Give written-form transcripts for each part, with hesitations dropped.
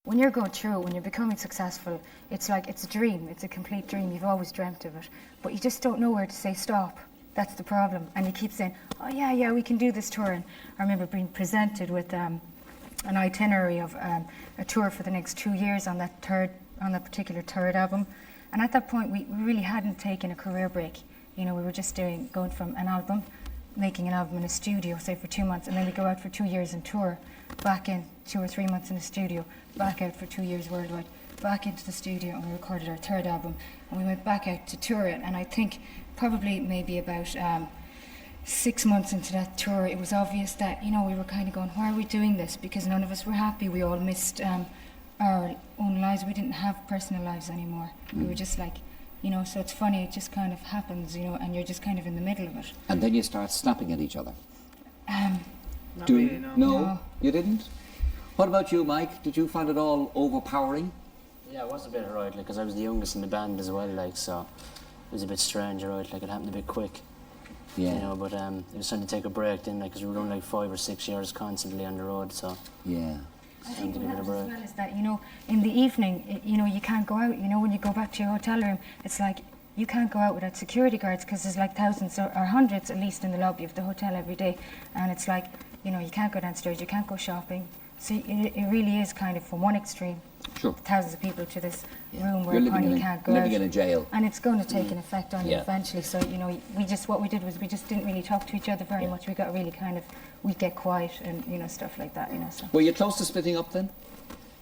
when you're going through it, when you're becoming successful, it's like, it's a dream, it's a complete dream, you've always dreamt of it, but you just don't know where to say stop. That's the problem. And you keep saying, oh yeah, we can do this tour. And I remember being presented with an itinerary of a tour for the next 2 years on that particular third album. And at that point, we really hadn't taken a career break. You know, we were just going from an album, making an album in a studio, say for 2 months, and then we go out for 2 years and tour, back in 2 or 3 months in the studio, back out for 2 years worldwide, back into the studio, and we recorded our third album, and we went back out to tour it. And I think probably maybe about 6 months into that tour, it was obvious that, you know, we were kind of going, why are we doing this? Because none of us were happy. We all missed our own lives. We didn't have personal lives anymore. We were just like, you know, so it's funny, it just kind of happens, you know, and you're just kind of in the middle of it. And then you start snapping at each other. Not really, no. No, you didn't? What about you, Mike? Did you find it all overpowering? Yeah, it was a bit right, like, because I was the youngest in the band as well, like, so it was a bit strange, right, like, it happened a bit quick. Yeah. You know, but it was time to take a break then, like, because we were doing like 5 or 6 years constantly on the road, so. Yeah. I think what happens as well is that, you know, in the evening, you know, you can't go out. You know, when you go back to your hotel room, it's like you can't go out without security guards, because there's like thousands or hundreds at least in the lobby of the hotel every day. And it's like, you know, you can't go downstairs, you can't go shopping. So it really is kind of from one extreme, sure, thousands of people, to this room where you can't go living out. in a jail. And it's going to take an effect on you eventually. So, you know, what we did was we just didn't really talk to each other very much. We got really kind of, we'd get quiet and, you know, stuff like that, you know. So. Were you close to splitting up then?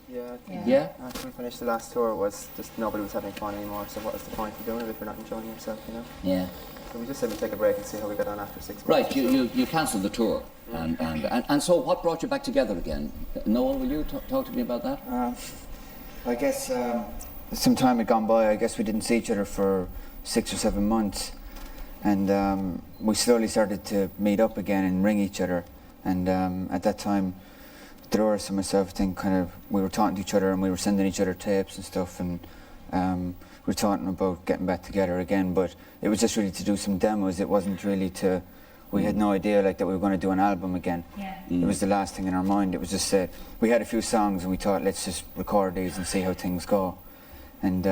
Yeah. After we finished the last tour, it was just nobody was having fun anymore, so what was the point of doing it if you're not enjoying yourself, you know? Yeah. So we just said we'd take a break and see how we got on after 6 months. Right, you cancelled the tour. And so what brought you back together again? Noel, will you talk to me about that? I guess some time had gone by. I guess we didn't see each other for 6 or 7 months, and we slowly started to meet up again and ring each other. And at that time, Dolores and myself, I think, kind of, we were talking to each other and we were sending each other tapes and stuff, and we were talking about getting back together again. But it was just really to do some demos. It wasn't really to. We had no idea like that we were going to do an album again. Yeah. It was the last thing in our mind. It was just we had a few songs and we thought, let's just record these and see how things go. And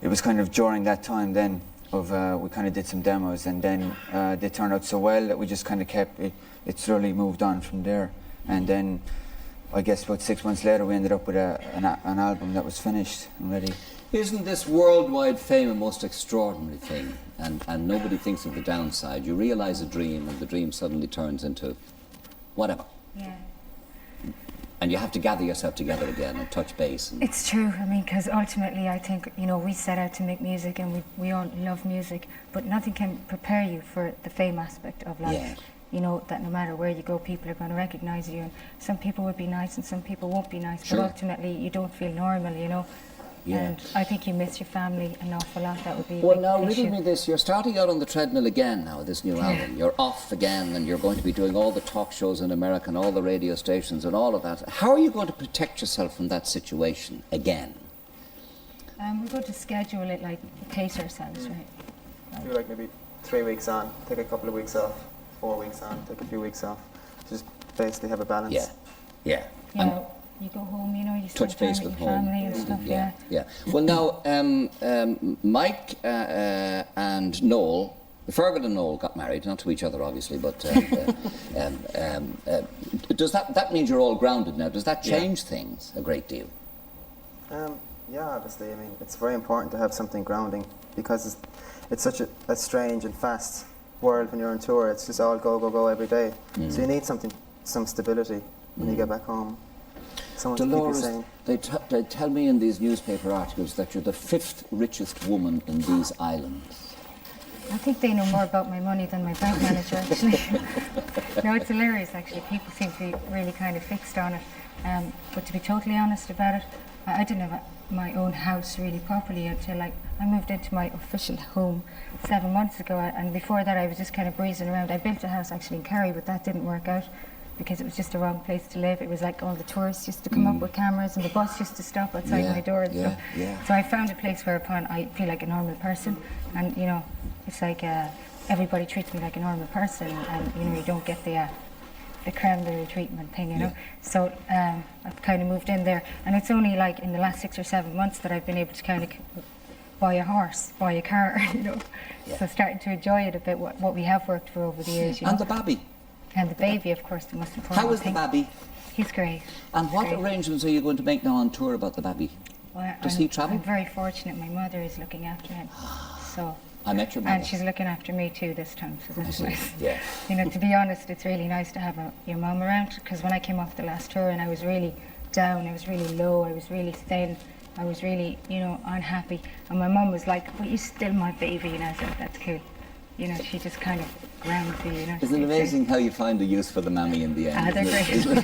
it was kind of during that time then of we kind of did some demos, and then they turned out so well that we just kind of kept it. It slowly moved on from there. And then I guess about 6 months later we ended up with an album that was finished and ready. Isn't this worldwide fame a most extraordinary thing? And nobody thinks of the downside. You realise a dream, and the dream suddenly turns into whatever. Yeah. And you have to gather yourself together again and touch base. And It's true. I mean, because ultimately I think, you know, we set out to make music, and we all love music, but nothing can prepare you for the fame aspect of life. Yeah. You know, that no matter where you go, people are going to recognise you, and some people would be nice and some people won't be nice, Sure. but ultimately you don't feel normal, you know. Yeah. And I think you miss your family an awful lot. That would be a well, big now, issue. riddle me this. You're starting out on the treadmill again now with this new album. You're off again, and you're going to be doing all the talk shows in America and all the radio stations and all of that. How are you going to protect yourself from that situation again? We're going to schedule it, like, pace ourselves, right? Do like maybe 3 weeks on, take a couple of weeks off, 4 weeks on, take a few weeks off. Just basically have a balance. Yeah. You And know, you go home, you know, you touch spend base time with with your home. family and stuff, yeah. Well, now, Mike and Noel, Fergal and Noel got married, not to each other, obviously, but does that means you're all grounded now? Does that change things a great deal? Yeah, obviously. I mean, it's very important to have something grounding, because it's such a strange and fast world when you're on tour. It's just all go, go, go every day. So you need some stability when you get back home. Someone Dolores, to keep you sane. they tell me in these newspaper articles that you're the 5th richest woman in these islands. I think they know more about my money than my bank manager, actually. No, it's hilarious, actually. People seem to be really kind of fixed on it. But to be totally honest about it, I didn't have my own house really properly until, like, I moved into my official home 7 months ago. And before that, I was just kind of breezing around. I built a house actually in Kerry, but that didn't work out, because it was just the wrong place to live. It was like all the tourists used to come up with cameras, and the bus used to stop outside my door and stuff. So I found a place whereupon I feel like a normal person, and, you know, it's like everybody treats me like a normal person, and, you know, you don't get the the Cranberry treatment thing, you know. So I've kind of moved in there, and it's only like in the last 6 or 7 months that I've been able to kind of buy a horse, buy a car, you know. So starting to enjoy it a bit, what we have worked for over the years, you know. And the baby. And the baby, of course, the most important How is the thing. baby? He's great. And what Great. arrangements are you going to make now on tour about the baby? Well, Does I'm, he travel? I'm very fortunate. My mother is looking after him. So. I met your mother. And she's looking after me too this time, so that's nice. Yeah. You know, to be honest, it's really nice to have your mum around, because when I came off the last tour and I was really down, I was really low, I was really thin, I was really, you know, unhappy. And my mum was like, "But you're still my baby," and I said, "That's cool." You know, she just kind of grounds me, you know. Isn't it amazing how you find a use for the mammy in the end? Ah, they're great. Isn't it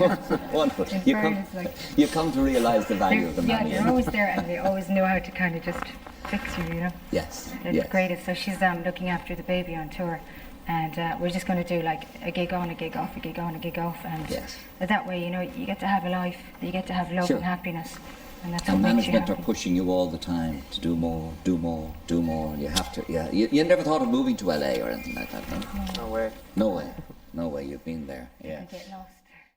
wonderful? In You fairness, you come to realise the value of the yeah, mammy. they're always there, and they always know how to kind of just fix you, you know. Yes, They're yes. the greatest. So she's looking after the baby on tour, and we're just going to do like a gig on, a gig off, a gig on, a gig off, and Yes. that way, you know, you get to have a life, you get to have love Sure. and happiness, and that's And what makes you management are happy. pushing you all the time to do more, do more, do more. You have to, yeah. You never thought of moving to LA or anything like that, no? No way. No way. No way, you've been there, yeah. I get lost.